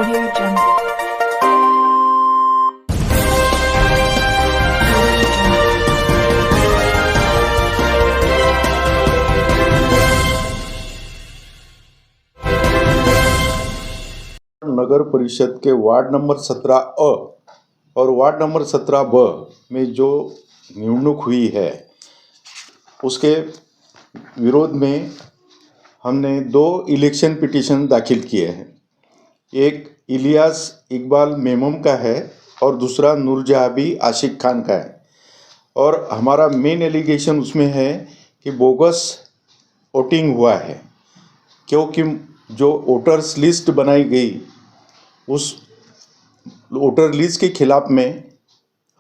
Audio Jungle. नगर परिषद के ward number 17A और वार्ड नंबर 17B में जो निवडणूक हुई है उसके विरोध में हमने 2 इलेक्शन पिटीशन दाखिल किए हैं। एक इलियास इकबाल मेमम का है और दूसरा नूरजहाबी आशिक खान का है। और हमारा मेन एलिगेशन उसमें है कि बोगस वोटिंग हुआ है, क्योंकि जो वोटर्स लिस्ट बनाई गई उस वोटर लिस्ट के खिलाफ में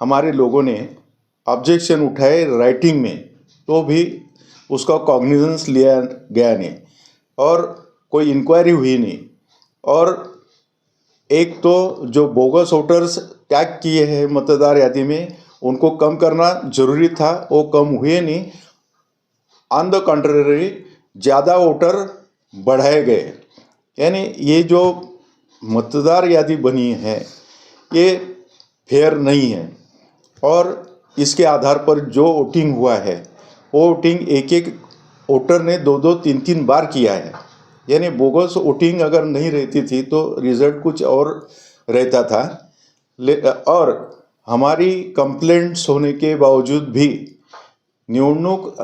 हमारे लोगों ने ऑब्जेक्शन उठाए राइटिंग में, तो भी उसका कॉग्निजेंस लिया गया नहीं और कोई इंक्वायरी हुई नहीं। और एक तो जो बोगस वोटर्स टैग किए हैं मतदार यादी में उनको कम करना जरूरी था, वो कम हुए नहीं। ऑन द कंट्ररी ज़्यादा वोटर बढ़ाए गए। यानी ये जो मतदार यादी बनी है ये फेयर नहीं है और इसके आधार पर जो वोटिंग हुआ है वो वोटिंग एक वोटर ने 2-2, 3-3 बार किया है। यानी बोगस वोटिंग अगर नहीं रहती थी तो रिज़ल्ट कुछ और रहता था। और हमारी कंप्लेंट्स होने के बावजूद भी निवडणूक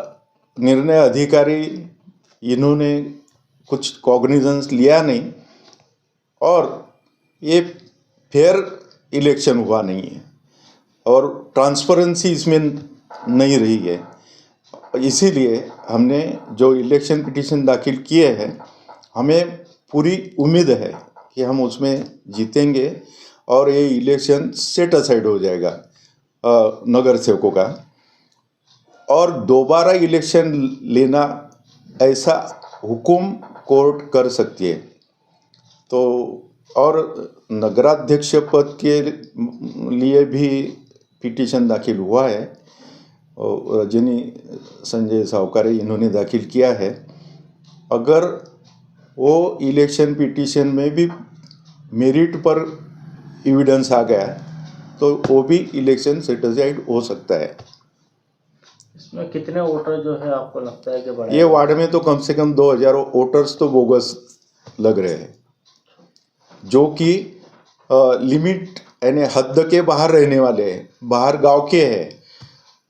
निर्णय अधिकारी इन्होंने कुछ कॉग्निजेंस लिया नहीं और ये फेयर इलेक्शन हुआ नहीं है और ट्रांसपेरेंसी इसमें नहीं रही है। इसीलिए हमने जो इलेक्शन पिटीशन दाखिल किए हैं, हमें पूरी उम्मीद है कि हम उसमें जीतेंगे और ये इलेक्शन सेट असाइड हो जाएगा नगर सेवकों का। और दोबारा इलेक्शन लेना ऐसा हुकुम कोर्ट कर सकती है। तो और नगराध्यक्ष पद के लिए भी पिटीशन दाखिल हुआ है और रजनी संजय सावकारे इन्होंने दाखिल किया है। अगर वो इलेक्शन पिटीशन में भी मेरिट पर एविडेंस आ गया तो वो भी इलेक्शन सेटिस्फाइड हो सकता है। इसमें कितने वोटर जो है आपको लगता है कि बढ़े? ये वार्ड में तो कम से कम 2000 वोटर्स तो बोगस लग रहे हैं, जो कि लिमिट यानी हद के बाहर रहने वाले हैं, बाहर गांव के हैं,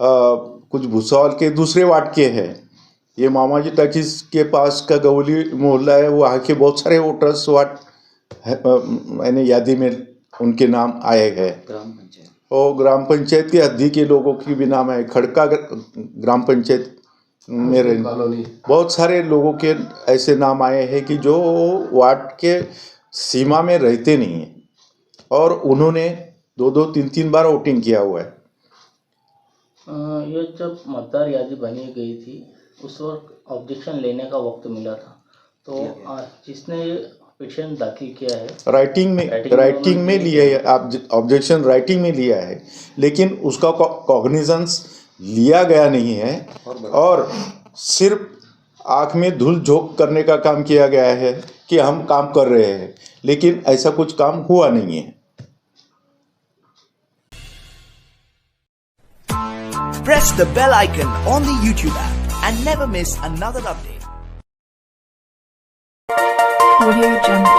कुछ भूसावल के दूसरे वार्ड के हैं। ये मामाजी टैक्सीज के पास का गवली मोहल्ला है, वहाँ के बहुत सारे वोटर्स वार्ड यानी यादी में उनके नाम आए हैं। और ग्राम पंचायत के हद्दी के लोगों की भी नाम है। खड़का ग्राम पंचायत में बहुत सारे लोगों के ऐसे नाम आए हैं कि जो वार्ड के सीमा में रहते नहीं हैं और उन्होंने 2-2, 3-3 बार वोटिंग किया हुआ है। ये जब मतदार यादी बनी गई थी उस वक्त ऑब्जेक्शन लेने का वक्त मिला था, तो जिसने पिटीशन दाखिल किया है राइटिंग में लिया है, ऑब्जेक्शन राइटिंग में लिया है, लेकिन उसका कॉग्निजेंस लिया गया नहीं है और सिर्फ आँख में धूल झोंक करने का काम किया गया है कि हम काम कर रहे हैं, लेकिन ऐसा कुछ काम हुआ नहीं है। Press the bell icon on the YouTube app and never miss another update. Audio Jungle.